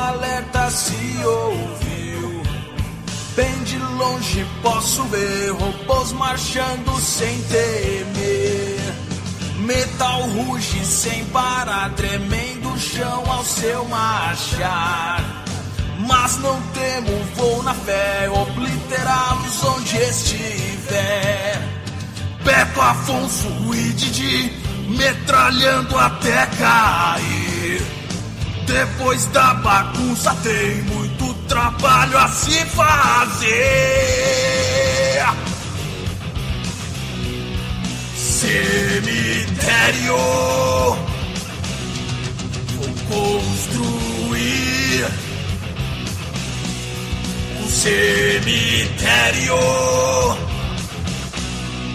alerta se ouviu. Bem de longe posso ver robôs marchando sem temer. Metal ruge sem parar, tremendo o chão ao seu marchar. Mas não temo, vou na fé, obliterá-los onde estiver. Beto, Afonso e Didi, metralhando até cair. Depois da bagunça tem muito trabalho a se fazer. Cemitério, vou construir um cemitério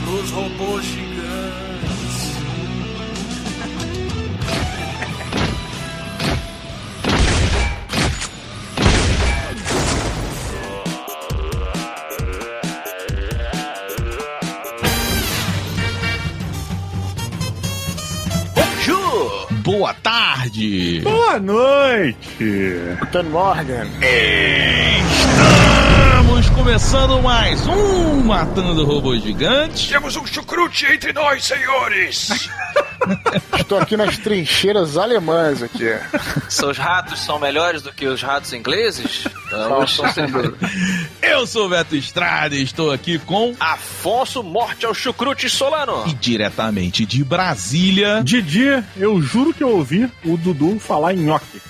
pros robôs gigantes. Boa tarde! Boa noite! Guten Morgen! Estamos começando mais um Matando Robôs Gigantes. Temos um chucrute entre nós, senhores! Estou aqui nas trincheiras alemãs aqui. Seus ratos são melhores do que os ratos ingleses? Eu sou o Beto Estrada e estou aqui com Afonso Morte ao Chucrute Solano. E diretamente de Brasília, Didi, eu juro que eu ouvi o Dudu falar em nhoque.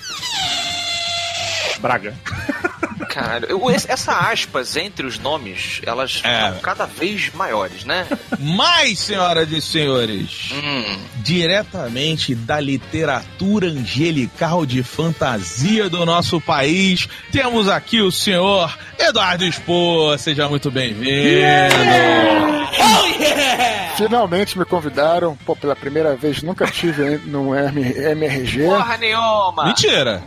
Braga. Caralho, essa aspas entre os nomes, elas estão cada vez maiores, né? Mas, senhoras e senhores, diretamente da literatura angelical de fantasia do nosso país, temos aqui o senhor Eduardo Spohr. Seja muito bem-vindo. Oh, yeah! Finalmente me convidaram, pela primeira vez, nunca tive no MRG. Porra nenhuma! Mentira!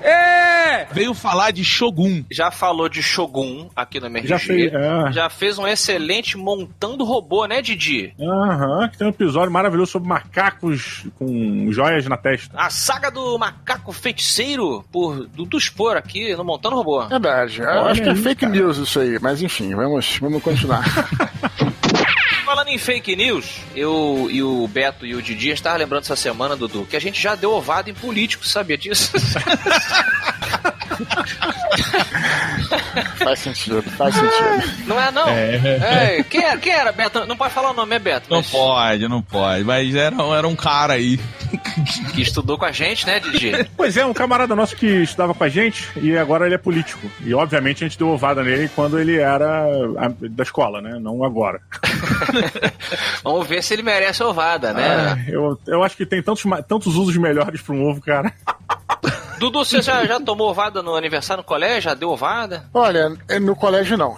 Veio falar de Shogun. Já falou de Shogun aqui no MRG. Já fez um excelente montando robô, né, Didi? Aham, que tem um episódio maravilhoso sobre macacos com joias na testa. A saga do macaco feiticeiro por Dudu Spohr aqui no Montando Robô. Verdade, eu acho que é fake news isso aí, mas enfim, vamos continuar. Falando em fake news, eu e o Beto e o Didi estavam lembrando essa semana, Dudu, que a gente já deu ovada em políticos, sabia disso? Faz sentido. Não é, não? Quem era, Beto? Não pode falar o nome, é Beto? Não pode. Mas era um cara aí. Que estudou com a gente, né, Didi? Pois é, um camarada nosso que estudava com a gente e agora ele é político. E obviamente a gente deu ovada nele quando ele era da escola, né? Não agora. Vamos ver se ele merece ovada, né? Eu acho que tem tantos usos melhores para um ovo, cara. Dudu, você já tomou ovada no aniversário no colégio? Já deu ovada? Olha, no colégio não.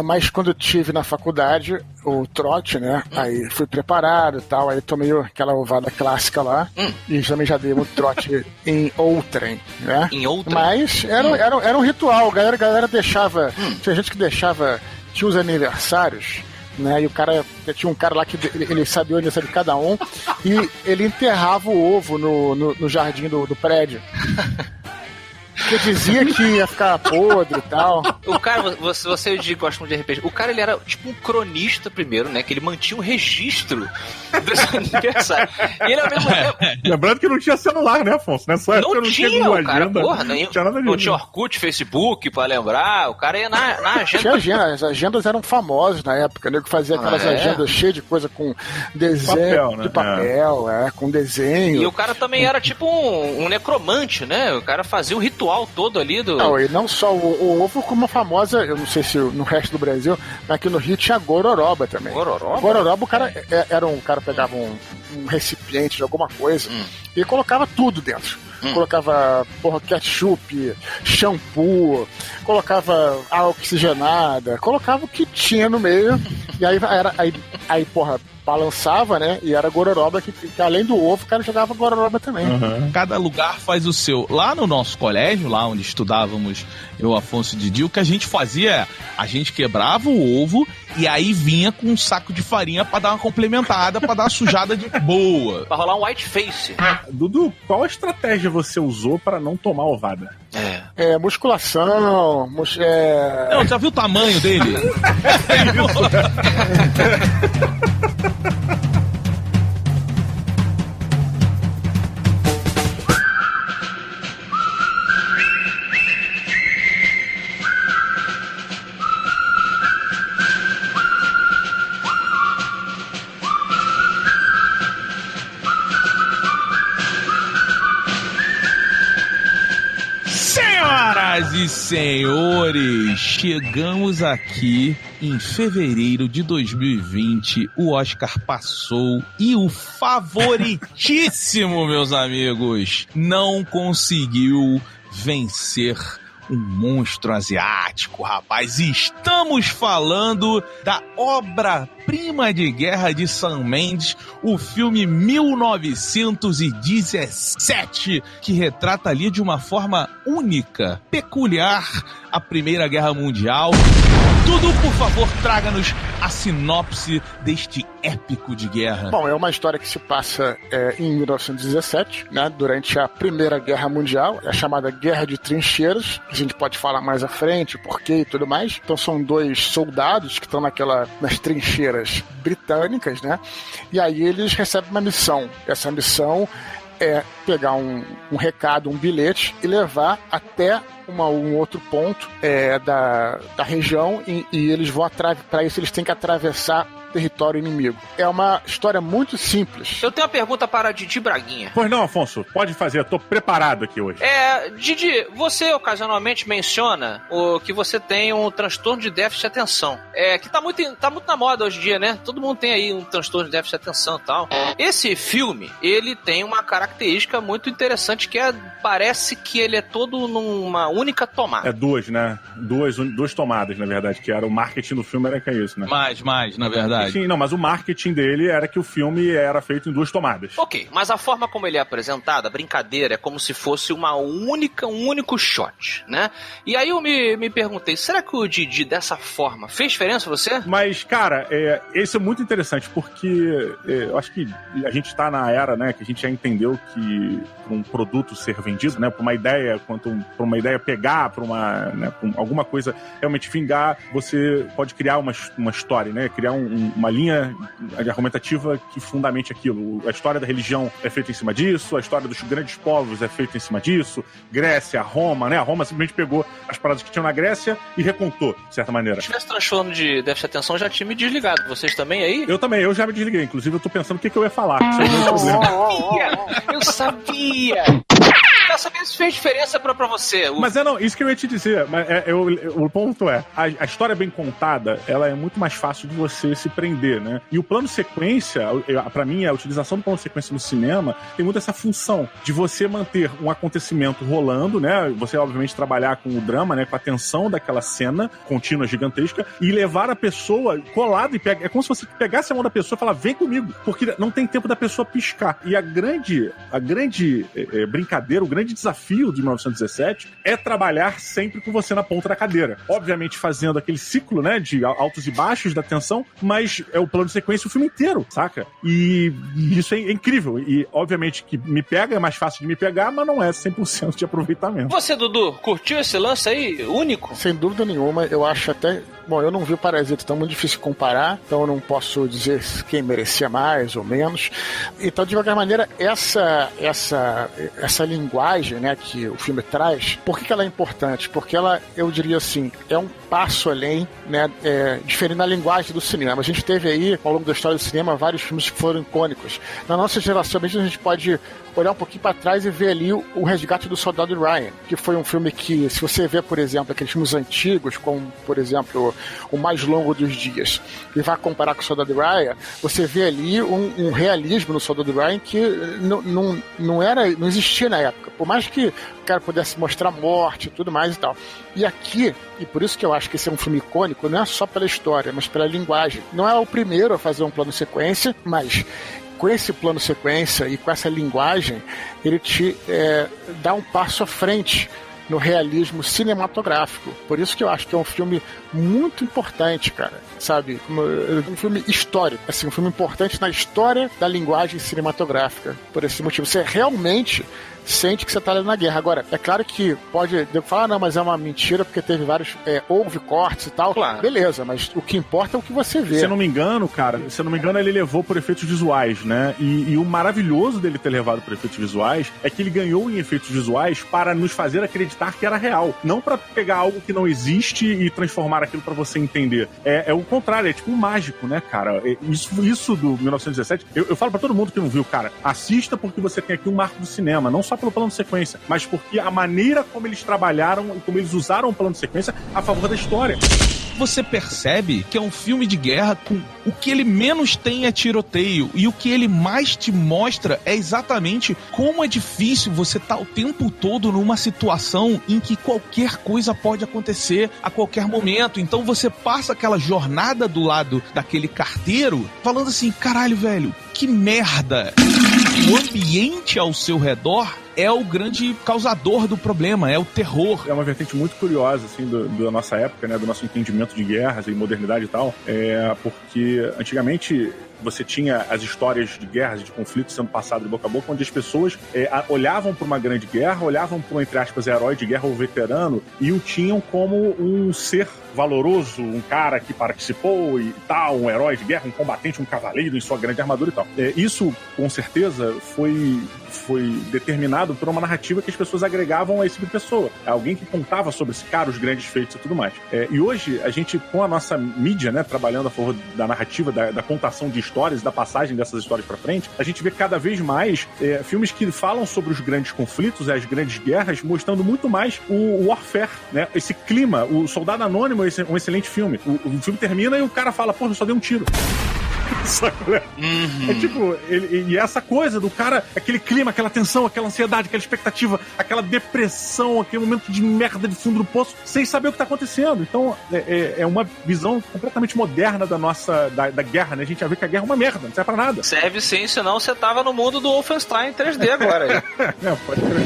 Mas quando eu tive na faculdade, o trote, né? Aí fui preparado e tal, aí tomei aquela ovada clássica lá. E também já dei um trote em outrem, né? Em outrem? Mas era um ritual, a galera deixava... Tinha gente que deixava... Tinha os aniversários... Né, e o cara, tinha um cara lá que ele sabia o aniversário de cada um e ele enterrava o ovo no jardim do prédio. Porque dizia que ia ficar podre e tal. O cara, você gosta muito de RPG. O cara, ele era tipo um cronista primeiro, né? Que ele mantinha um registro desse aniversário. E ele ao mesmo tempo... Lembrando que não tinha celular, né, Afonso? Nessa época não tinha o cara, agenda. Porra, não tinha Orkut, Facebook pra lembrar. O cara ia na agenda. Tinha agenda. As agendas eram famosas na época, né? Que fazia aquelas agendas cheias de coisa com desenho papel, de papel, com desenho. E o cara também era tipo um necromante, né? O cara fazia o ritual todo ali do... Não, e não só o ovo, como a famosa, eu não sei se no resto do Brasil, mas aqui no Rio tinha gororoba também. Gororoba, o cara o cara pegava um recipiente de alguma coisa e colocava tudo dentro. Colocava, ketchup, shampoo, colocava água oxigenada, colocava o que tinha no meio, e aí balançava, né? E era gororoba que além do ovo, o cara jogava gororoba também. Cada lugar faz o seu. Lá no nosso colégio, lá onde estudávamos eu, Afonso e Didi, o que a gente fazia, a gente quebrava o ovo e aí vinha com um saco de farinha pra dar uma complementada, pra dar uma sujada de boa. Pra rolar um white face. Dudu, qual estratégia você usou para não tomar ovada? Musculação. Não, já viu o tamanho dele? Senhoras e senhores, chegamos aqui em fevereiro de 2020, o Oscar passou e o favoritíssimo, meus amigos, não conseguiu vencer um monstro asiático, rapaz. E estamos falando da obra-prima de guerra de Sam Mendes, o filme 1917, que retrata ali de uma forma única, peculiar, a Primeira Guerra Mundial. Dudu, por favor, traga-nos a sinopse deste épico de guerra. Bom, é uma história que se passa em 1917, né, durante a Primeira Guerra Mundial, a chamada Guerra de Trincheiras, que a gente pode falar mais à frente, porquê e tudo mais. Então são dois soldados que estão nas trincheiras britânicas, né, e aí eles recebem uma missão. Essa missão é pegar um recado, um bilhete e levar até um outro ponto da região e eles vão para isso eles têm que atravessar território inimigo. É uma história muito simples. Eu tenho uma pergunta para Didi Braguinha. Pois não, Afonso, pode fazer, eu tô preparado aqui hoje. Didi, você ocasionalmente menciona que você tem um transtorno de déficit de atenção. Que tá muito na moda hoje em dia, né? Todo mundo tem aí um transtorno de déficit de atenção e tal. Esse filme, ele tem uma característica muito interessante, que parece que ele é todo numa única tomada. Duas, né? Duas tomadas, na verdade, que era o marketing do filme, era que é isso, né? Mais, na verdade. Sim, não, mas o marketing dele era que o filme era feito em duas tomadas. Ok, mas a forma como ele é apresentado, a brincadeira, é como se fosse um único shot, né? E aí eu me perguntei, será que o Didi, dessa forma, fez diferença pra você? Mas, cara, esse é muito interessante, porque eu acho que a gente tá na era, né, que a gente já entendeu que para um produto ser vendido, né, para uma ideia, para uma ideia pegar, para alguma coisa realmente vingar, você pode criar uma história, né, criar uma linha argumentativa que fundamente aquilo. A história da religião é feita em cima disso, a história dos grandes povos é feita em cima disso, Grécia, Roma, né, a Roma simplesmente pegou as paradas que tinham na Grécia e recontou, de certa maneira. Se tivesse transtorno de déficit de atenção, eu já tinha me desligado. Vocês também aí? Eu também, eu já me desliguei. Inclusive, eu tô pensando o que eu ia falar. Eu sabia! Quero saber se fez diferença pra você. Mas isso que eu ia te dizer. Mas o ponto a história bem contada, ela é muito mais fácil de você se prender, né? E o plano sequência, pra mim, a utilização do plano sequência no cinema tem muito essa função de você manter um acontecimento rolando, né? Você, obviamente, trabalhar com o drama, né? Com a tensão daquela cena contínua, gigantesca, e levar a pessoa colada e é como se você pegasse a mão da pessoa e falar, vem comigo, porque não tem tempo da pessoa piscar. E a grande brincadeira, o grande desafio de 1917 é trabalhar sempre com você na ponta da cadeira. Obviamente fazendo aquele ciclo, né, de altos e baixos da tensão, mas é o plano de sequência o filme inteiro, saca? E isso é incrível. E obviamente que me pega, é mais fácil de me pegar, mas não é 100% de aproveitamento. Você, Dudu, curtiu esse lance aí, único? Sem dúvida nenhuma, eu acho até... Bom, eu não vi o Parasita, então é muito difícil comparar, então eu não posso dizer quem merecia mais ou menos. Então, de qualquer maneira, essa linguagem, né, que o filme traz, por que ela é importante? Porque ela, eu diria assim, é um passo além, né, diferente da linguagem do cinema. A gente teve aí, ao longo da história do cinema, vários filmes que foram icônicos. Na nossa geração, a gente pode olhar um pouquinho para trás e ver ali o Resgate do Soldado Ryan, que foi um filme que, se você vê, por exemplo, aqueles filmes antigos, como, por exemplo, o mais longo dos dias, e vai comparar com o Soldado Ryan, você vê ali um realismo no Soldado Ryan que não existia na época. Por mais que o cara pudesse mostrar morte e tudo mais e tal. E aqui, e por isso que eu acho que esse é um filme icônico, não é só pela história, mas pela linguagem. Não é o primeiro a fazer um plano sequência, mas com esse plano sequência e com essa linguagem, ele te dá um passo à frente no realismo cinematográfico. Por isso que eu acho que é um filme muito importante, cara, sabe? Um filme histórico, assim, um filme importante na história da linguagem cinematográfica. Por esse motivo, você realmente sente que você tá ali na guerra. Agora, é claro que pode falar, não, mas é uma mentira porque teve vários, houve cortes e tal. Claro. Beleza, mas o que importa é o que você vê. Se eu não me engano, cara, ele levou por efeitos visuais, né? E o maravilhoso dele ter levado por efeitos visuais é que ele ganhou em efeitos visuais para nos fazer acreditar que era real. Não para pegar algo que não existe e transformar aquilo para você entender. É o contrário, é tipo um mágico, né, cara? Isso do 1917, eu falo para todo mundo que não viu, cara, assista porque você tem aqui um marco do cinema, não só pelo plano de sequência, mas porque a maneira como eles trabalharam e como eles usaram o plano de sequência a favor da história. Você percebe que é um filme de guerra com o que ele menos tem é tiroteio, e o que ele mais te mostra é exatamente como é difícil você estar o tempo todo numa situação em que qualquer coisa pode acontecer a qualquer momento. Então você passa aquela jornada do lado daquele carteiro falando assim, caralho, velho, que merda. O ambiente ao seu redor é o grande causador do problema, é o terror. É uma vertente muito curiosa, assim, da nossa época, né, do nosso entendimento de guerras e modernidade e tal, porque antigamente você tinha as histórias de guerras, de conflitos sendo passadas de boca a boca, onde as pessoas olhavam para uma grande guerra, olhavam para um, entre aspas, herói de guerra ou veterano, e o tinham como um ser valoroso, um cara que participou e tal, um herói de guerra, um combatente, um cavaleiro em sua grande armadura e tal. Isso, com certeza, foi determinado por uma narrativa que as pessoas agregavam a esse tipo de pessoa. Alguém que contava sobre esse cara, os grandes feitos e tudo mais. E hoje, a gente, com a nossa mídia, né, trabalhando a favor da narrativa, da contação de histórias, da passagem dessas histórias pra frente, a gente vê cada vez mais filmes que falam sobre os grandes conflitos, as grandes guerras, mostrando muito mais o warfare, né? Esse clima. O Soldado Anônimo é um excelente filme. O filme termina e o cara fala, pô, eu só dei um tiro. É tipo, e essa coisa do cara, aquele clima, aquela tensão, aquela ansiedade, aquela expectativa, aquela depressão, aquele momento de merda de fundo do poço, sem saber o que tá acontecendo. Então, é uma visão completamente moderna da guerra, né? A gente já vê que a guerra é uma merda, não serve pra nada. Serve sim, senão você tava no mundo do Wolfenstein 3D agora. Não, pode crer.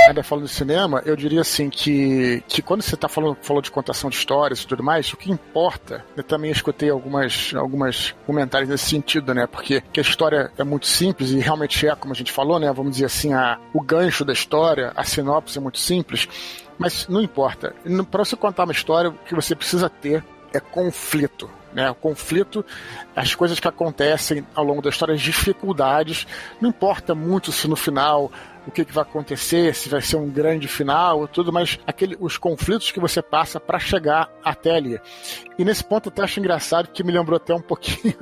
Ainda falando de cinema, eu diria assim que quando você falou de contação de histórias e tudo mais, o que importa, eu também escutei algumas comentários nesse sentido, né? Porque a história é muito simples e realmente é, como a gente falou, né? Vamos dizer assim, o gancho da história, a sinopse é muito simples, mas não importa. Para você contar uma história, o que você precisa ter é conflito. Né, o conflito, as coisas que acontecem ao longo da história, as dificuldades, não importa muito se no final o que vai acontecer, se vai ser um grande final, tudo, mas os conflitos que você passa para chegar até ali. E nesse ponto eu até acho engraçado, que me lembrou até um pouquinho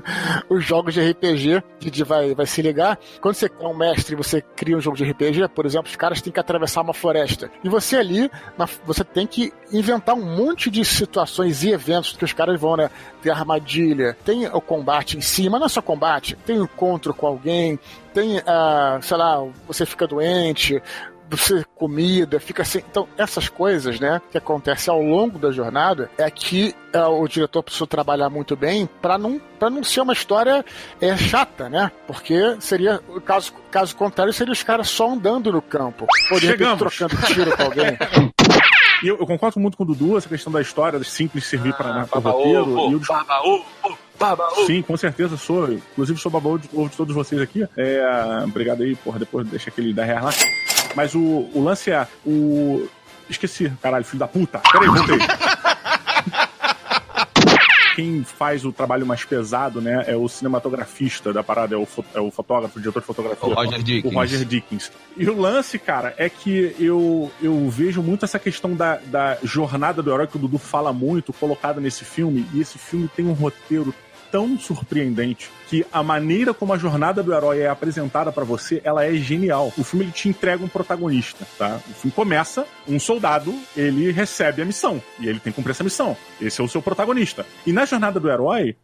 os jogos de RPG, que vai se ligar. Quando você é um mestre e você cria um jogo de RPG, por exemplo, os caras têm que atravessar uma floresta. E você ali, você tem que inventar um monte de situações e eventos que os caras vão, né? Tem armadilha, tem o combate em si, mas não é só combate, tem o encontro com alguém, tem, sei lá, você fica doente, você comida, fica assim. Então, essas coisas, né, que acontecem ao longo da jornada, é que o diretor precisou trabalhar muito bem para não ser uma história repetitiva, né? Porque seria, caso contrário, seria os caras só andando no campo, ou de repente trocando tiro com alguém. E eu concordo muito com o Dudu, essa questão da história, simples servir para o roteiro. Sim, com certeza sou. Inclusive sou babaú de todos vocês aqui. Obrigado aí, porra, depois deixa aquele da real lá. Mas o lance é esqueci, caralho, filho da puta. Peraí, voltei. Quem faz o trabalho mais pesado, né, é o cinematografista da parada, é o fotógrafo, o diretor de fotografia. O Roger Dickens. E o lance, cara, é que eu vejo muito essa questão da jornada do herói, que o Dudu fala muito, colocada nesse filme, e esse filme tem um roteiro tão surpreendente que a maneira como a jornada do herói é apresentada pra você, ela é genial. O filme ele te entrega um protagonista, tá? O filme começa, um soldado, ele recebe a missão, e ele tem que cumprir essa missão. Esse é o seu protagonista. E na jornada do herói,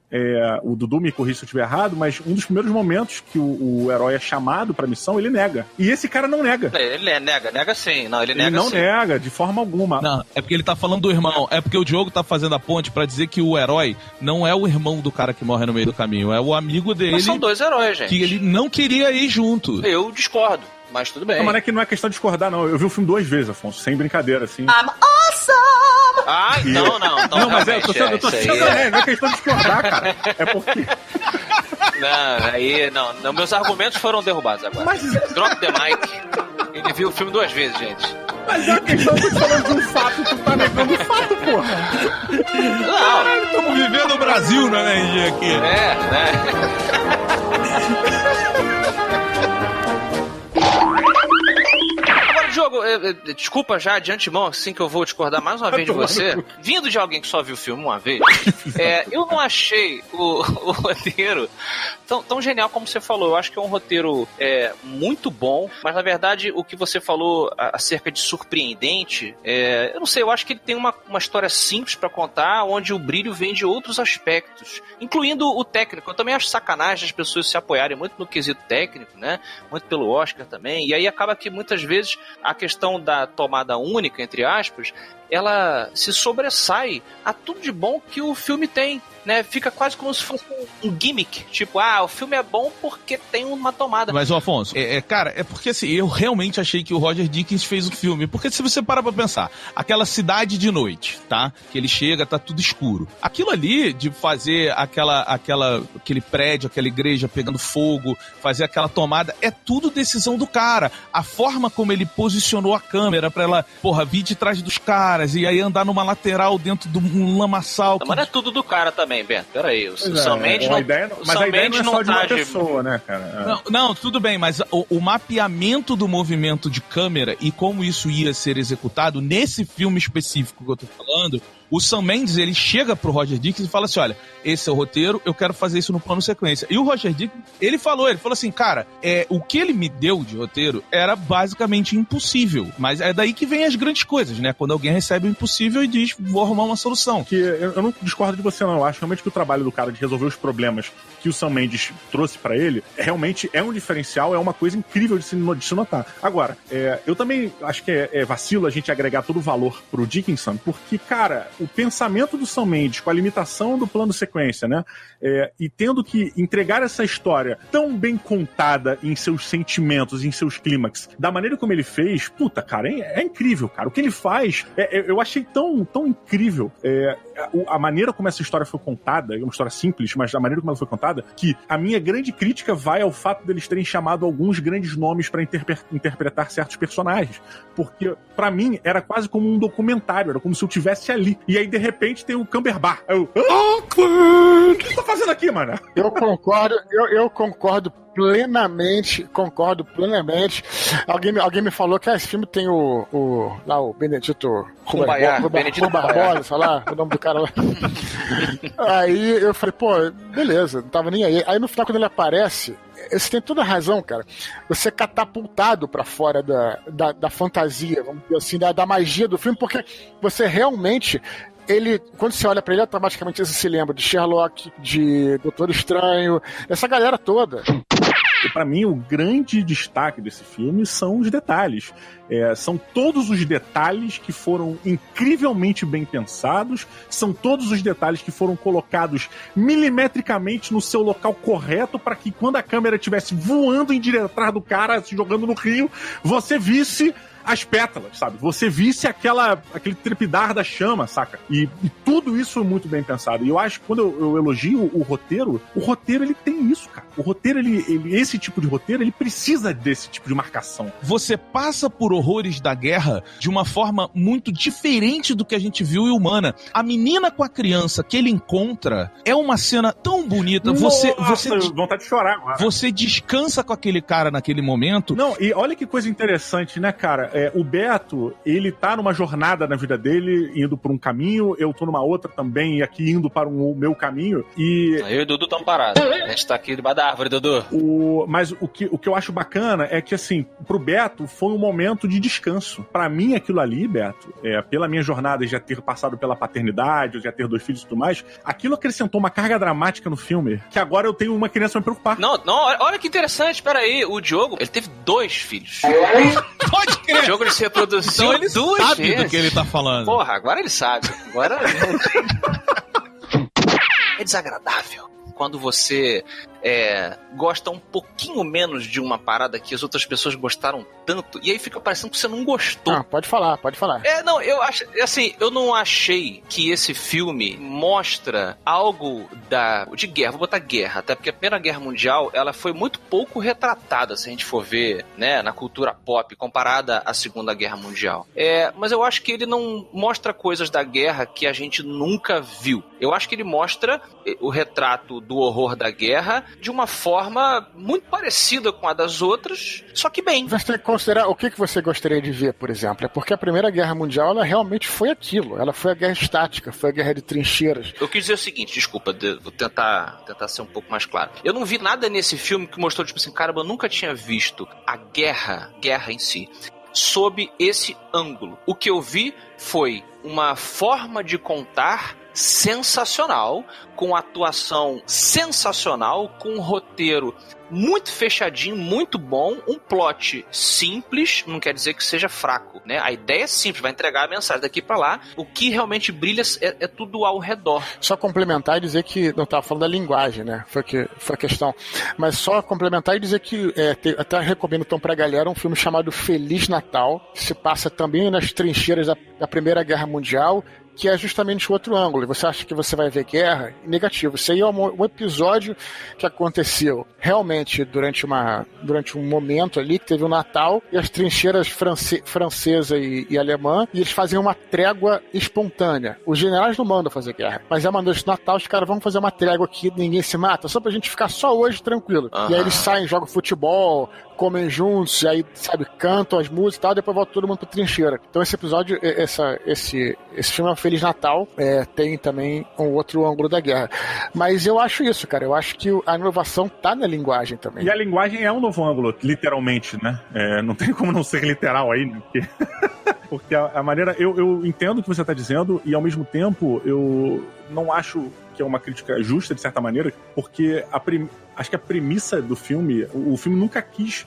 o Dudu me corrija se eu estiver errado, mas um dos primeiros momentos que o herói é chamado pra missão, ele nega. E esse cara não nega. Ele nega sim. Não, ele não sim. nega, de forma alguma. Não, é porque ele tá falando do irmão. É porque o Diogo tá fazendo a ponte pra dizer que o herói não é o irmão do cara que morre no meio do caminho, é o amigo dele. Mas são dois heróis, gente. Que ele não queria ir junto. Eu discordo, mas tudo bem. Não, mas é que não é questão de discordar, não. Eu vi o filme 2 vezes, Afonso, sem brincadeira, assim. I'm awesome! Ah, então não. Então, não, mas eu tô sendo, não é questão de discordar, cara. É porque... Não, meus argumentos foram derrubados agora. Mas... Drop the mic. Ele viu o filme 2 vezes, gente. Mas é uma questão de falando de um fato, tu tá negando o fato, porra. Não. Estamos vivendo o Brasil na energia aqui. Né? Diogo, desculpa já de antemão, assim que eu vou discordar mais uma vez de você. Vindo de alguém que só viu o filme uma vez, eu não achei o roteiro tão genial como você falou. Eu acho que é um roteiro muito bom, mas na verdade o que você falou acerca de surpreendente, eu não sei, eu acho que ele tem uma história simples pra contar, onde o brilho vem de outros aspectos, incluindo o técnico. Eu também acho sacanagem as pessoas se apoiarem muito no quesito técnico, né? Muito pelo Oscar também, e aí acaba que muitas vezes a questão da tomada única, entre aspas, ela se sobressai a tudo de bom que o filme tem, né? Fica quase como se fosse um gimmick, tipo, o filme é bom porque tem uma tomada. Mas, Afonso, cara, é porque assim, eu realmente achei que o Roger Deakins fez o filme, porque se você parar pra pensar, aquela cidade de noite, tá? Que ele chega, tá tudo escuro. Aquilo ali, de fazer aquele prédio, aquela igreja pegando fogo, fazer aquela tomada, é tudo decisão do cara. A forma como ele posicionou a câmera pra ela, vir de trás dos caras, e aí andar numa lateral dentro de um lamaçal. Mas não é tudo do cara também, Bento. Peraí, o Sam Mendes não... Mas a ideia não é só de uma pessoa, né, cara? Não, tudo bem, mas o mapeamento do movimento de câmera e como isso ia ser executado nesse filme específico que eu tô falando, o Sam Mendes, ele chega pro Roger Deakins e fala assim, olha, esse é o roteiro, eu quero fazer isso no plano sequência. E o Roger Deakins, ele falou assim, cara, o que ele me deu de roteiro era basicamente impossível, mas é daí que vem as grandes coisas, né? Quando alguém recebe o impossível e diz, vou arrumar uma solução. Que eu não discordo de você, não. Eu acho realmente que o trabalho do cara de resolver os problemas que o Sam Mendes trouxe pra ele, realmente é um diferencial, é uma coisa incrível de se notar. Agora, eu também acho que é vacilo a gente agregar todo o valor pro Dickinson, porque, cara, o pensamento do Sam Mendes com a limitação do plano sequência, né? E tendo que entregar essa história tão bem contada em seus sentimentos, em seus clímax, da maneira como ele fez, puta, cara, é incrível, cara. O que ele faz, eu achei tão incrível. A maneira como essa história foi contada, é uma história simples, mas a maneira como ela foi contada, que a minha grande crítica vai ao fato deles terem chamado alguns grandes nomes pra interpretar certos personagens. Porque, pra mim, era quase como um documentário, era como se eu estivesse ali. E aí, de repente, tem o Cumberbatch. Awkward! O que você tá fazendo aqui, mano? Eu concordo plenamente. Alguém me falou que esse filme tem o Benedito Barbosa, sei lá, o nome do cara lá. Aí eu falei, beleza, não tava nem aí. Aí no final, quando ele aparece, você tem toda a razão, cara. Você é catapultado pra fora da fantasia, vamos dizer assim, da magia do filme, porque você realmente... quando você olha pra ele, automaticamente você se lembra de Sherlock, de Doutor Estranho, essa galera toda. E pra mim, o grande destaque desse filme são os detalhes. São todos os detalhes que foram incrivelmente bem pensados, são todos os detalhes que foram colocados milimetricamente no seu local correto para que quando a câmera estivesse voando em direção atrás do cara, se jogando no rio, você visse as pétalas, sabe? Você visse aquele trepidar da chama, saca? E tudo isso foi muito bem pensado. E eu acho que quando eu elogio o roteiro ele tem isso, cara. O roteiro, esse tipo de roteiro, ele precisa desse tipo de marcação. Você passa por horrores da guerra de uma forma muito diferente do que a gente viu em Humana. A menina com a criança que ele encontra é uma cena tão bonita. Nossa, você vontade de chorar agora. Você descansa com aquele cara naquele momento. Não, e olha que coisa interessante, né, cara? o Beto, ele tá numa jornada na vida dele, indo por um caminho, eu tô numa outra também, aqui indo para o meu caminho, e... Eu e o Dudu estamos parados. A gente tá aqui debaixo da árvore, Dudu. Mas o que eu acho bacana é que, assim, pro Beto foi um momento de descanso. Pra mim, aquilo ali, Beto, pela minha jornada de já ter passado pela paternidade, já ter 2 filhos e tudo mais, aquilo acrescentou uma carga dramática no filme, que agora eu tenho uma criança pra me preocupar. Não, olha que interessante, peraí, o Diogo, ele teve 2 filhos. Pode crer. O Diogo, ele se reproduziu então ele 2 sabe vezes. do que ele tá falando. Porra, agora ele sabe. Agora... É desagradável quando você gosta um pouquinho menos de uma parada que as outras pessoas gostaram tanto, e aí fica parecendo que você não gostou. Ah, pode falar. Não, eu acho, assim, eu não achei que esse filme mostra algo de guerra, vou botar guerra, até porque a Primeira Guerra Mundial, ela foi muito pouco retratada, se a gente for ver, né, na cultura pop, comparada à Segunda Guerra Mundial. Mas eu acho que ele não mostra coisas da guerra que a gente nunca viu. Eu acho que ele mostra o retrato do horror da guerra de uma forma muito parecida com a das outras, só que bem. Você tem que considerar o que você gostaria de ver, por exemplo. É porque a Primeira Guerra Mundial, ela realmente foi aquilo. Ela foi a guerra estática, foi a guerra de trincheiras. Eu quis dizer o seguinte, desculpa, vou tentar ser um pouco mais claro. Eu não vi nada nesse filme que mostrou, tipo assim, caramba, eu nunca tinha visto a guerra em si, sob esse ângulo. O que eu vi foi uma forma de contar sensacional, com atuação sensacional, com um roteiro muito fechadinho, muito bom, um plot simples, não quer dizer que seja fraco, né? A ideia é simples, vai entregar a mensagem daqui pra lá, o que realmente brilha é tudo ao redor. Só complementar e dizer que, não estava falando da linguagem, né? Foi a questão, mas só complementar e dizer que até recomendo então pra galera um filme chamado Feliz Natal, que se passa também nas trincheiras da Primeira Guerra Mundial, que é justamente o outro ângulo. E você acha que você vai ver guerra? Negativo. Isso aí é um episódio que aconteceu realmente durante um momento ali, que teve o Natal, e as trincheiras francesa e alemã, e eles faziam uma trégua espontânea. Os generais não mandam fazer guerra, mas é uma noite de Natal, os caras vão fazer uma trégua aqui, ninguém se mata, só pra gente ficar só hoje tranquilo. E aí eles saem, jogam futebol, comem juntos, aí, sabe, cantam as músicas e tal, depois volta todo mundo pra trincheira. Então esse episódio, esse filme é um Feliz Natal, tem também um outro ângulo da guerra. Mas eu acho isso, cara, eu acho que a inovação tá na linguagem também. E a linguagem é um novo ângulo, literalmente, né? Não tem como não ser literal aí, né? Porque a maneira... Eu entendo o que você tá dizendo, e ao mesmo tempo eu não acho que é uma crítica justa, de certa maneira, porque acho que a premissa do filme, o filme nunca quis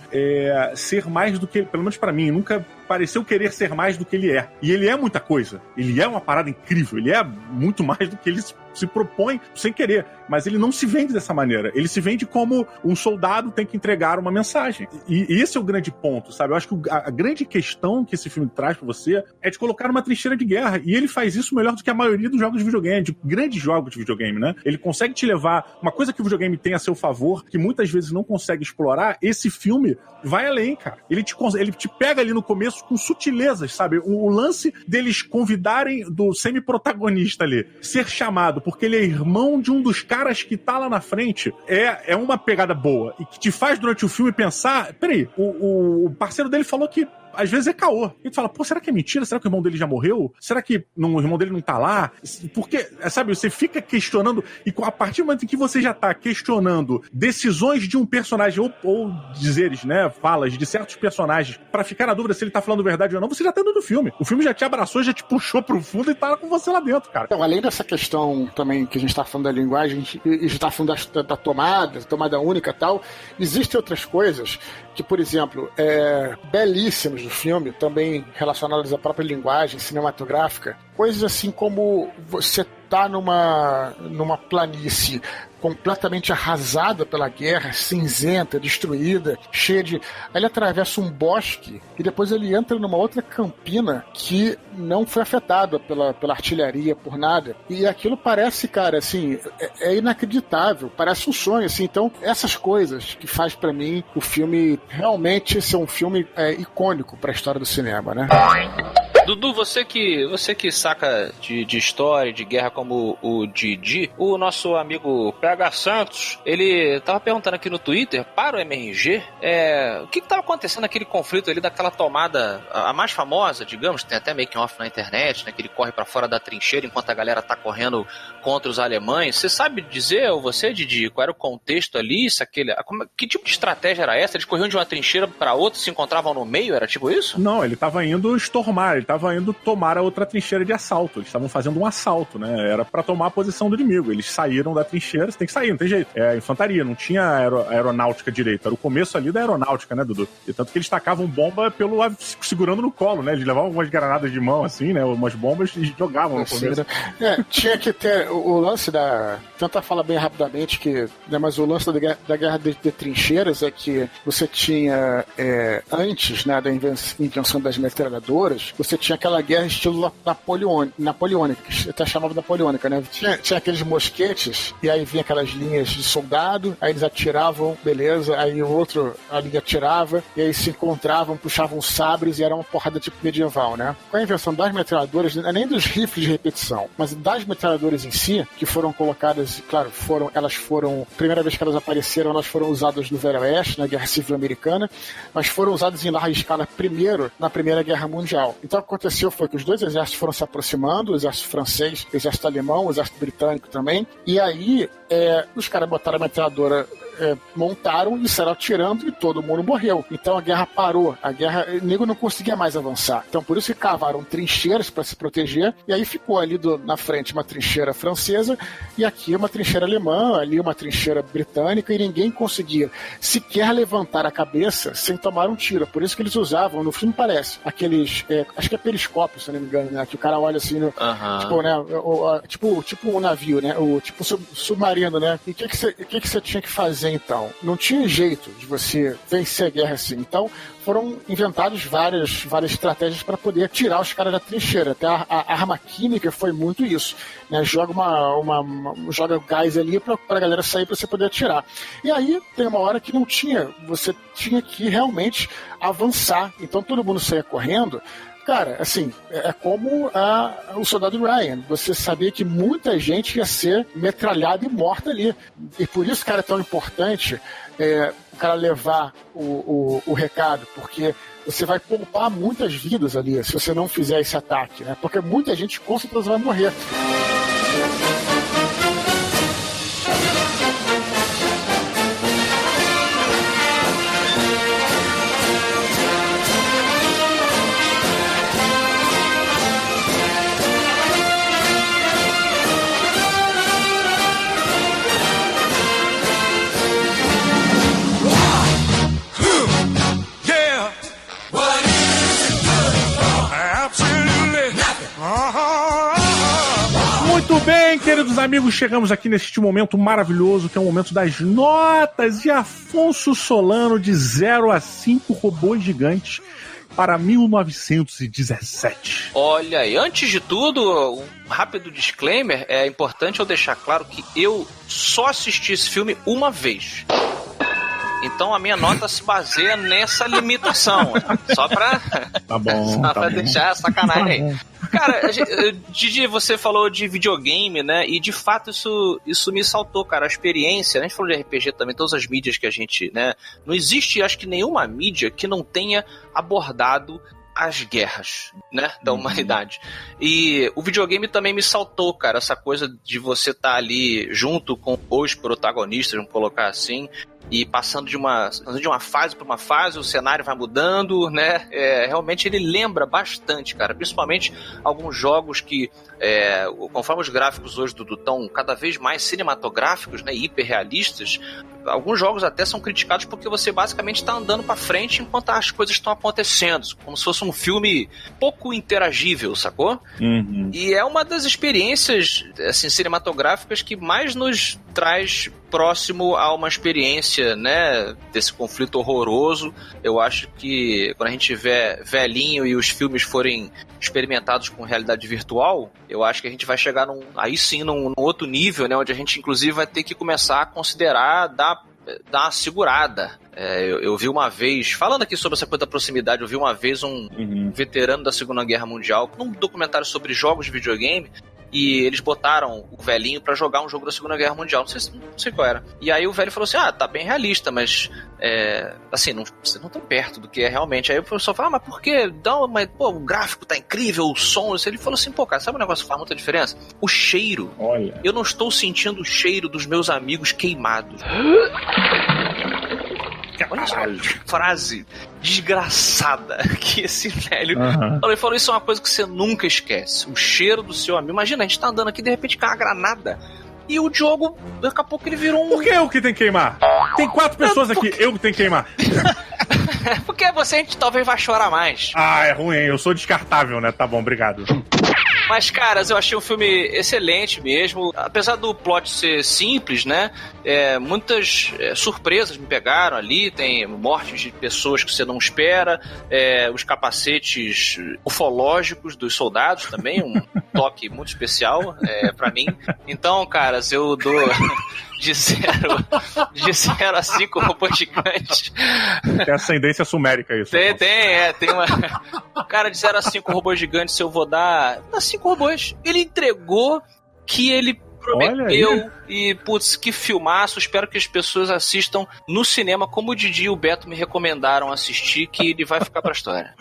ser mais do que, pelo menos pra mim, nunca pareceu querer ser mais do que ele é. E ele é muita coisa. Ele é uma parada incrível. Ele é muito mais do que ele se propõe sem querer. Mas ele não se vende dessa maneira. Ele se vende como um soldado tem que entregar uma mensagem. E esse é o grande ponto, sabe? Eu acho que a grande questão que esse filme traz pra você é de colocar uma trincheira de guerra. E ele faz isso melhor do que a maioria dos jogos de videogame, de grandes jogos de videogame, né? Ele consegue te levar... Uma coisa que o videogame tem a seu favor, que muitas vezes não consegue explorar, esse filme vai além, cara. Ele te pega ali no começo com sutilezas, sabe? O lance deles convidarem do semi-protagonista ali, ser chamado, porque ele é irmão de um dos caras que tá lá na frente, é uma pegada boa. E que te faz, durante o filme, pensar... Peraí, o parceiro dele falou que às vezes é caô. E tu fala, pô, será que é mentira? Será que o irmão dele já morreu? Será que o irmão dele não tá lá? Porque, sabe, você fica questionando, e a partir do momento em que você já tá questionando decisões de um personagem, ou dizeres, né, falas de certos personagens, pra ficar na dúvida se ele tá falando verdade ou não, você já tá dentro do filme. O filme já te abraçou, já te puxou pro fundo e tá com você lá dentro, cara. Então, além dessa questão também que a gente tá falando da linguagem, e a gente tá falando da tomada única e tal, existem outras coisas que, por exemplo, belíssimas do filme, também relacionadas à própria linguagem cinematográfica, coisas assim como você tá numa planície completamente arrasada pela guerra, cinzenta, destruída, cheia de... Aí ele atravessa um bosque e depois ele entra numa outra campina que não foi afetada pela artilharia, por nada. E aquilo parece, cara, assim, é inacreditável, parece um sonho, assim. Então, essas coisas que faz pra mim o filme realmente ser um filme icônico pra história do cinema, né? Dudu, você que saca de história, de guerra como o Didi, o nosso amigo PH Santos, ele tava perguntando aqui no Twitter, para o MRG, o que tava acontecendo naquele conflito ali daquela tomada, a mais famosa, digamos, tem até making off na internet, né, que ele corre pra fora da trincheira enquanto a galera tá correndo contra os alemães. Você sabe dizer, ou você, Didi, qual era o contexto ali? Que tipo de estratégia era essa? Eles corriam de uma trincheira pra outra, se encontravam no meio? Era tipo isso? Não, ele tava indo estormar, ele tava indo tomar a outra trincheira de assalto. Eles estavam fazendo um assalto, né? Era pra tomar a posição do inimigo. Eles saíram da trincheira, você tem que sair, não tem jeito. É infantaria, não tinha aeronáutica direito. Era o começo ali da aeronáutica, né, Dudu? E tanto que eles tacavam bomba segurando no colo, né? Eles levavam umas granadas de mão, assim, né? Umas bombas e jogavam no começo. Tinha que ter o lance da... Tenta falar bem rapidamente que... Né, mas o lance da guerra de trincheiras é que você tinha antes, né, da invenção das metralhadoras, você tinha aquela guerra estilo napoleônica, que até chamava napoleônica, né? Tinha aqueles mosquetes, e aí vinha aquelas linhas de soldado, aí eles atiravam, beleza, aí o outro, a linha atirava, e aí se encontravam, puxavam sabres, e era uma porrada tipo medieval, né? Com a invenção das metralhadoras, nem dos rifles de repetição, mas das metralhadoras em si, que foram colocadas, claro, elas foram, primeira vez que elas apareceram, elas foram usadas no Velho Oeste, na Guerra Civil Americana, mas foram usadas em larga escala primeiro na Primeira Guerra Mundial. Então o que aconteceu foi que os dois exércitos foram se aproximando, o exército francês, o exército alemão, o exército britânico também, e aí os caras botaram a metralhadora, montaram e saíram atirando e todo mundo morreu. Então a guerra parou. O nego não conseguia mais avançar. Então por isso que cavaram trincheiras para se proteger, e aí ficou ali na frente uma trincheira francesa e aqui uma trincheira alemã, ali uma trincheira britânica, e ninguém conseguia sequer levantar a cabeça sem tomar um tiro. Por isso que eles usavam, no filme parece, aqueles, acho que é periscópio, se não me engano, né? Que o cara olha assim, tipo, né? Tipo um navio, né? Tipo submarino, né? E o que você tinha que fazer então? Não tinha jeito de você vencer a guerra assim. Então foram inventadas várias estratégias para poder tirar os caras da trincheira. Até a arma química foi muito isso, né? Joga joga gás ali para a galera sair para você poder atirar. E aí tem uma hora que você tinha que realmente avançar. Então todo mundo saía correndo. Cara, assim, é como o soldado Ryan. Você sabia que muita gente ia ser metralhada e morta ali. E por isso, cara, é tão importante o cara levar o recado, porque você vai poupar muitas vidas ali se você não fizer esse ataque, né? Porque muita gente com certeza vai morrer. Muito bem, queridos amigos, chegamos aqui neste momento maravilhoso, que é o momento das notas de Afonso Solano, de 0 a 5 robôs gigantes para 1917. Olha aí, antes de tudo, um rápido disclaimer, é importante eu deixar claro que eu só assisti esse filme uma vez. Então a minha nota se baseia nessa limitação. Só pra, deixar a sacanagem aí. Cara, Didi, você falou de videogame, né? E de fato isso me saltou, cara. A experiência, né? A gente falou de RPG também, todas as mídias que a gente, né? Não existe, acho que nenhuma mídia que não tenha abordado as guerras, né, da humanidade. E o videogame também me saltou, cara, essa coisa de você estar ali junto com os protagonistas, vamos colocar assim, e passando de uma fase para uma fase, o cenário vai mudando, né, realmente ele lembra bastante, cara, principalmente alguns jogos que, conforme os gráficos hoje do estão cada vez mais cinematográficos, né, hiperrealistas, alguns jogos até são criticados porque você basicamente está andando para frente enquanto as coisas estão acontecendo, como se fosse um filme pouco interagível, sacou? Uhum. E é uma das experiências assim, cinematográficas que mais nos traz próximo a uma experiência, né, desse conflito horroroso. Eu acho que quando a gente tiver velhinho e os filmes forem experimentados com realidade virtual, eu acho que a gente vai chegar num outro nível, né, onde a gente inclusive vai ter que começar a considerar dar uma segurada Eu vi uma vez, falando aqui sobre essa coisa da proximidade, eu vi uma vez um veterano da Segunda Guerra Mundial num documentário sobre jogos de videogame. E eles botaram o velhinho pra jogar um jogo da Segunda Guerra Mundial. Não sei qual era. E aí o velho falou assim, tá bem realista, mas assim, vocês não estão perto do que é realmente. Aí o professor fala, mas por quê? Mas, pô, o gráfico tá incrível, o som. Ele falou assim, pô, cara, sabe um negócio que faz muita diferença? O cheiro. Olha. Eu não estou sentindo o cheiro dos meus amigos queimados. Olha só, frase desgraçada que esse velho falou. Ele falou, isso é uma coisa que você nunca esquece. O cheiro do seu amigo. Imagina, a gente tá andando aqui, de repente cai uma granada. E o Diogo, daqui a pouco ele virou um... Por que eu que tenho que queimar? Tem 4 pessoas aqui, eu que tenho que queimar. Porque a gente talvez vai chorar mais. É ruim, eu sou descartável, né? Tá bom, obrigado. Mas, caras, eu achei um filme excelente mesmo. Apesar do plot ser simples, né? Muitas surpresas me pegaram ali. Tem mortes de pessoas que você não espera. Os capacetes ufológicos dos soldados também. Um toque muito especial pra mim. Então, caras, eu dou... De 0 a 5 robôs gigantes. Tem ascendência sumérica isso. Tem uma... Cara, de 0 a 5 robôs gigantes eu vou dar 5 robôs. Ele entregou que ele prometeu e, putz, que filmaço. Espero que as pessoas assistam no cinema como o Didi e o Beto me recomendaram assistir, que ele vai ficar pra história.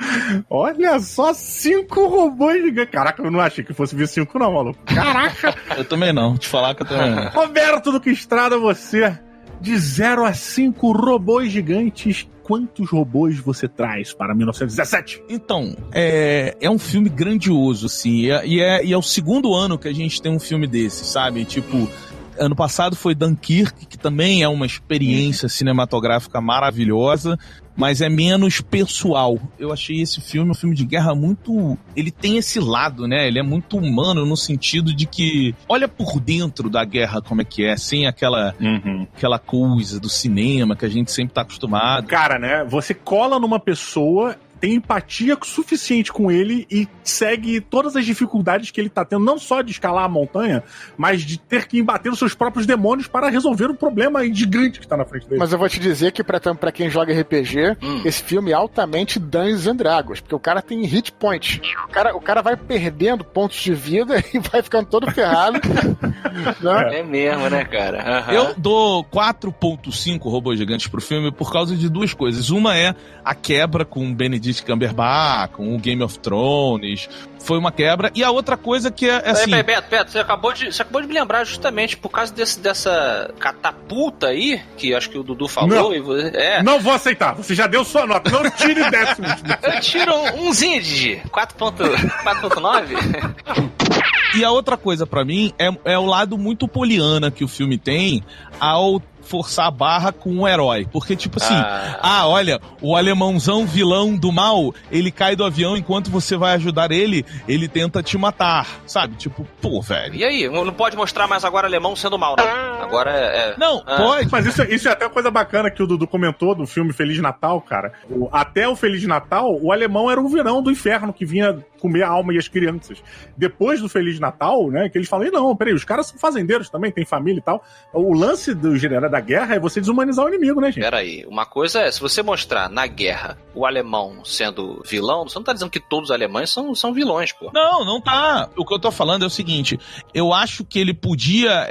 Olha só, 5 robôs gigantes. Caraca, eu não achei que fosse vir 5 não, maluco. Caraca. Eu também não, te falar que eu também não. Roberto do Que Estrada, você, de 0 a 5 robôs gigantes, quantos robôs você traz para 1917? Então, é um filme grandioso, assim, e é o segundo ano que a gente tem um filme desse, sabe? Tipo, ano passado foi Dunkirk, que também é uma experiência cinematográfica maravilhosa, mas é menos pessoal. Eu achei esse filme um filme de guerra muito... Ele tem esse lado, né? Ele é muito humano no sentido de que olha por dentro da guerra como é que é, sem aquela coisa do cinema que a gente sempre tá acostumado. Cara, né? Você cola numa pessoa... tem empatia suficiente com ele e segue todas as dificuldades que ele tá tendo, não só de escalar a montanha, mas de ter que embater os seus próprios demônios para resolver um problema gigante que tá na frente dele. Mas eu vou te dizer que pra quem joga RPG, esse filme é altamente Dungeons and Dragons, porque o cara tem hit point. O cara vai perdendo pontos de vida e vai ficando todo ferrado. É mesmo, né, cara? Eu dou 4.5 robôs gigantes pro filme por causa de duas coisas. Uma é a quebra com o Benedict Cumberbatch, com o Game of Thrones. Foi uma quebra. E a outra coisa que é assim... Beto, você acabou de me lembrar justamente por causa dessa catapulta aí, que acho que o Dudu falou. Não vou aceitar. Você já deu sua nota. Não tire décimos. Eu tiro umzinho, Didi. 4.9. E a outra coisa pra mim é o lado muito poliana que o filme tem ao forçar a barra com o herói. Porque, tipo assim, olha, o alemãozão vilão do mal, ele cai do avião enquanto você vai ajudar ele tenta te matar, sabe? Tipo, pô, velho. E aí? Não pode mostrar mais agora alemão sendo mal, né? Agora Não, pode. Mas isso é até coisa bacana que o Dudu comentou do filme Feliz Natal, cara. Até o Feliz Natal, o alemão era um virão do inferno que vinha comer a alma e as crianças. Depois do Feliz Natal, né, que eles falam, não, peraí, os caras são fazendeiros também, tem família e tal. O lance do general da guerra é você desumanizar o inimigo, né, gente? Peraí, uma coisa é, se você mostrar na guerra o alemão sendo vilão, você não tá dizendo que todos os alemães são vilões, pô. Não tá. O que eu tô falando é o seguinte, eu acho que ele podia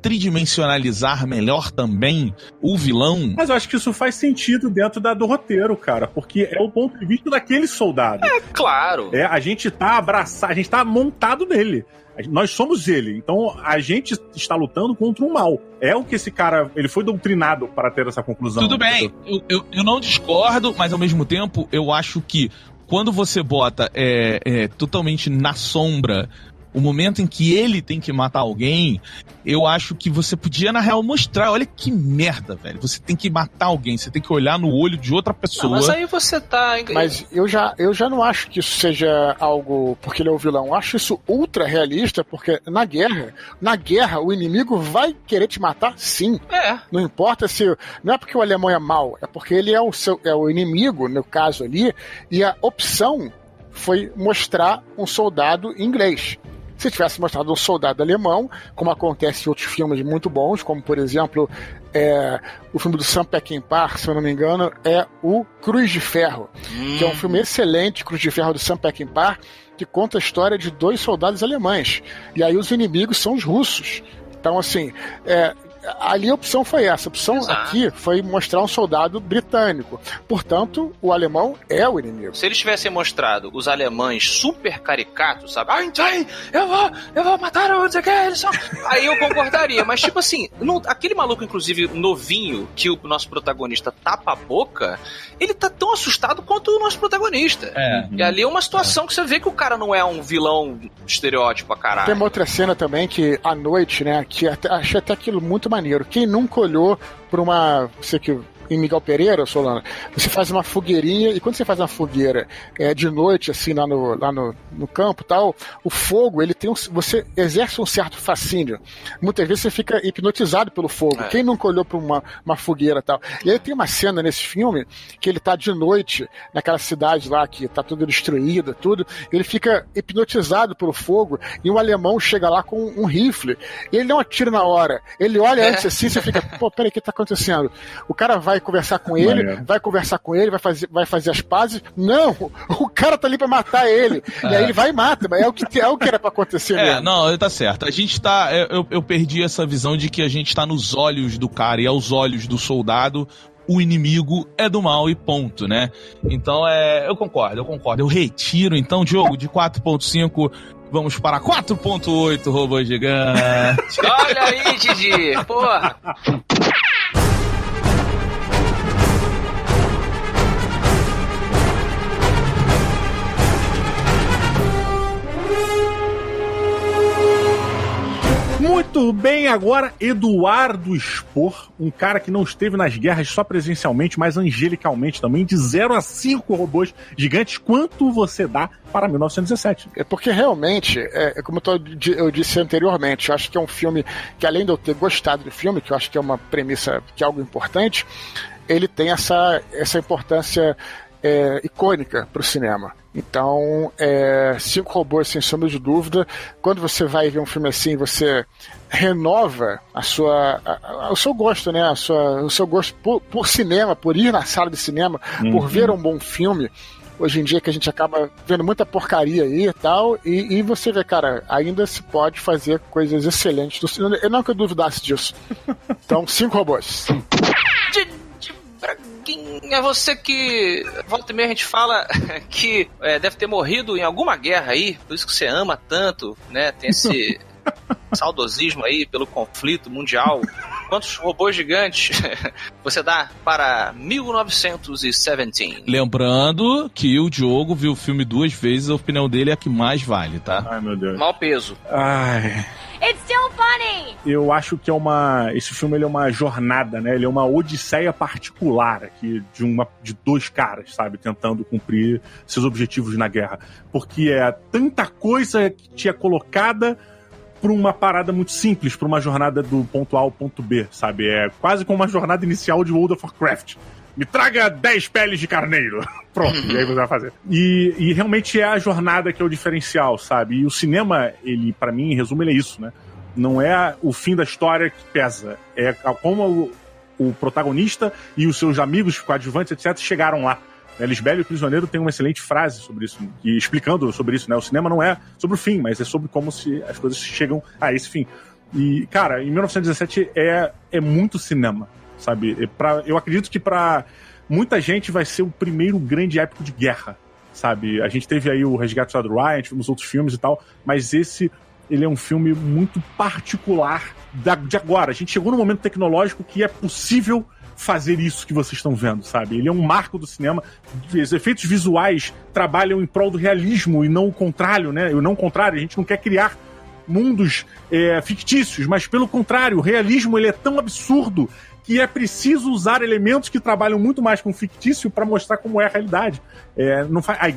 tridimensionalizar melhor também o vilão. Mas eu acho que isso faz sentido dentro do roteiro, cara, porque é o ponto de vista daquele soldado. Claro. A gente tá abraçado, a gente tá montado nele. Nós somos ele, então a gente está lutando contra um mal. É o que esse cara, ele foi doutrinado para ter essa conclusão. Tudo bem, eu não discordo, mas ao mesmo tempo eu acho que quando você bota totalmente na sombra o momento em que ele tem que matar alguém, eu acho que você podia, na real, mostrar, olha que merda, velho. Você tem que matar alguém, você tem que olhar no olho de outra pessoa. Não, mas aí você tá... Mas eu já não acho que isso seja algo porque ele é o vilão. Eu acho isso ultra realista, porque na guerra, o inimigo vai querer te matar, sim. Não importa se... Não é porque o alemão é mau, é porque ele é o inimigo, no caso ali, e a opção foi mostrar um soldado inglês. Se tivesse mostrado um soldado alemão, como acontece em outros filmes muito bons, como, por exemplo, o filme do Sam Peckinpah, se eu não me engano, é o Cruz de Ferro, que é um filme excelente, Cruz de Ferro do Sam Peckinpah, que conta a história de 2 soldados alemães. E aí os inimigos são os russos. Então, assim, ali a opção foi essa. A opção aqui foi mostrar um soldado britânico. Portanto, o alemão é o inimigo. Se eles tivessem mostrado os alemães super caricatos, sabe? Eu vou matar o eles são... Aí eu concordaria. Mas, tipo assim, aquele maluco, inclusive, novinho, que o nosso protagonista tapa a boca, ele tá tão assustado quanto o nosso protagonista. E ali é uma situação que você vê que o cara não é um vilão estereótipo a caralho. Tem uma outra cena também que, à noite, né, que achei até aquilo muito maneiro. Quem nunca olhou pra uma... Você que... Em Miguel Pereira, Solano, você faz uma fogueirinha, e quando você faz uma fogueira de noite, assim, lá no campo e tal, o fogo, ele tem você exerce um certo fascínio. Muitas vezes você fica hipnotizado pelo fogo. Quem nunca olhou para uma fogueira e tal? E aí tem uma cena nesse filme que ele tá de noite naquela cidade lá que tá tudo destruída, tudo, ele fica hipnotizado pelo fogo e um alemão chega lá com um rifle e ele não atira na hora. Ele olha antes assim, você fica, pô, peraí, o que tá acontecendo? O cara vai conversar com ele, vai fazer as pazes. Não! O cara tá ali pra matar ele. E aí ele vai e mata, mas é o que era pra acontecer mesmo. Não, tá certo. A gente tá... Eu perdi essa visão de que a gente tá nos olhos do cara e aos olhos do soldado o inimigo é do mal e ponto, né? Então, eu concordo. Eu retiro, então, Diogo, de 4.5... Vamos para 4.8, robô gigante. Olha aí, Didi! Porra! Muito bem, agora Eduardo Spor, um cara que não esteve nas guerras só presencialmente, mas angelicalmente também, de 0 a 5 robôs gigantes, quanto você dá para 1917? É porque realmente, como eu disse anteriormente, eu acho que é um filme que, além de eu ter gostado do filme, que eu acho que é uma premissa, que é algo importante, ele tem essa importância icônica para o cinema. Então, 5 robôs, sem sombra de dúvida. Quando você vai ver um filme assim, você renova o seu gosto, né? O seu gosto por cinema, por ir na sala de cinema, por ver um bom filme. Hoje em dia que a gente acaba vendo muita porcaria aí e tal, e você vê, cara, ainda se pode fazer coisas excelentes do cinema. Eu não que eu duvidasse disso. Então, 5 robôs. É você que volta e meia a gente fala que deve ter morrido em alguma guerra aí, por isso que você ama tanto, né? Tem esse saudosismo aí pelo conflito mundial. Quantos robôs gigantes você dá para 1917? Lembrando que o Diogo viu o filme 2 vezes, a opinião dele é a que mais vale, tá? Ai, meu Deus. Mau peso. Ai... It's still funny! Eu acho que esse filme ele é uma jornada, né? Ele é uma odisseia particular aqui de 2 caras, sabe? Tentando cumprir seus objetivos na guerra. Porque é tanta coisa que tinha colocada para uma parada muito simples, para uma jornada do ponto A ao ponto B, sabe? É quase como uma jornada inicial de World of Warcraft. Me traga 10 peles de carneiro. Pronto, e aí você vai fazer. E realmente é a jornada que é o diferencial, sabe? E o cinema, ele, pra mim, em resumo, ele é isso, né? Não é o fim da história que pesa. É como o protagonista e os seus amigos, coadjuvantes, etc., chegaram lá. Lisbela e o Prisioneiro tem uma excelente frase sobre isso, e explicando sobre isso, né? O cinema não é sobre o fim, mas é sobre como as coisas chegam a esse fim. E, cara, em 1917 é muito cinema, sabe? Eu acredito que pra muita gente vai ser o primeiro grande épico de guerra, sabe? A gente teve aí o Resgate do Soldado Ryan, tivemos outros filmes e tal, mas ele é um filme muito particular de agora. A gente chegou num momento tecnológico que é possível fazer isso que vocês estão vendo, sabe? Ele é um marco do cinema. Os efeitos visuais trabalham em prol do realismo e não o contrário, né? E não o contrário, a gente não quer criar mundos fictícios, mas pelo contrário, o realismo ele é tão absurdo que é preciso usar elementos que trabalham muito mais com fictício para mostrar como é a realidade. A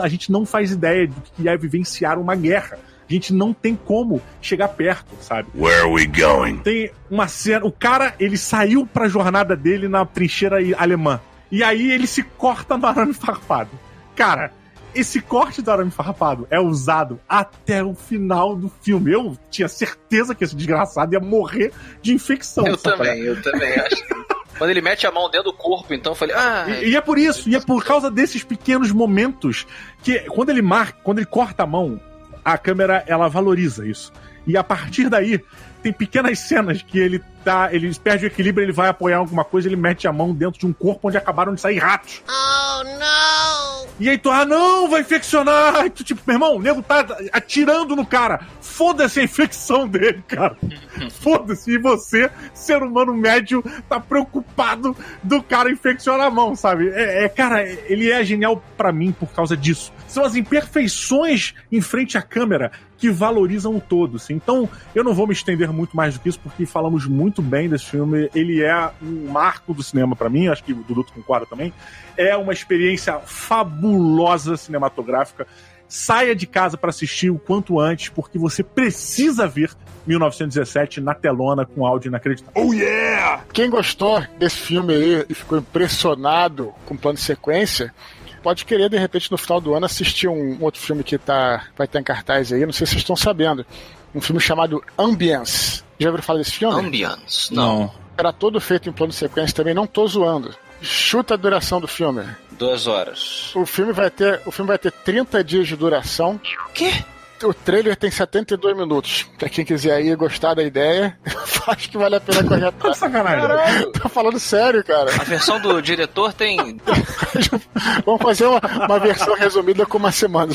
gente não faz ideia do que é vivenciar uma guerra. A gente não tem como chegar perto, sabe? Where are we going? Tem uma cena... O cara, ele saiu pra jornada dele na trincheira alemã. E aí ele se corta no arame farpado. Cara, esse corte do arame farpado é usado até o final do filme. Eu tinha certeza que esse desgraçado ia morrer de infecção. Eu também acho que... Quando ele mete a mão dentro do corpo, então eu falei... E é por isso, e é por causa desses pequenos momentos que quando ele corta a mão, a câmera, ela valoriza isso. E a partir daí, tem pequenas cenas que ele perde o equilíbrio, ele vai apoiar alguma coisa, ele mete a mão dentro de um corpo onde acabaram de sair ratos. Oh, não! E aí tu, não, vai infeccionar! E tu, tipo, meu irmão, o nego tá atirando no cara. Foda-se a infecção dele, cara. Foda-se. E você, ser humano médio, tá preocupado do cara infeccionar a mão, sabe? Cara, ele é genial pra mim por causa disso. São as imperfeições em frente à câmera que valorizam o todo, assim. Então, eu não vou me estender muito mais do que isso, porque falamos muito bem desse filme. Ele é um marco do cinema pra mim, acho que o Dudu concorda também. É uma experiência fabulosa cinematográfica. Saia de casa pra assistir o quanto antes, porque você precisa ver 1917 na telona com áudio inacreditável. Oh yeah! Quem gostou desse filme aí e ficou impressionado com o plano de sequência, pode querer, de repente, no final do ano, assistir um outro filme que vai estar em cartaz aí, não sei se vocês estão sabendo. Um filme chamado Ambience. Já ouviram falar desse filme? Ambience, não. Era todo feito em plano de sequência também, não tô zoando. Chuta a duração do filme. 2 horas. O filme vai ter 30 dias de duração. Quê? O trailer tem 72 minutos. Pra quem quiser aí gostar da ideia, acho que vale a pena correr atrás. Sacanagem. Tô falando sério, cara. A versão do diretor tem... Vamos fazer uma versão resumida com uma semana.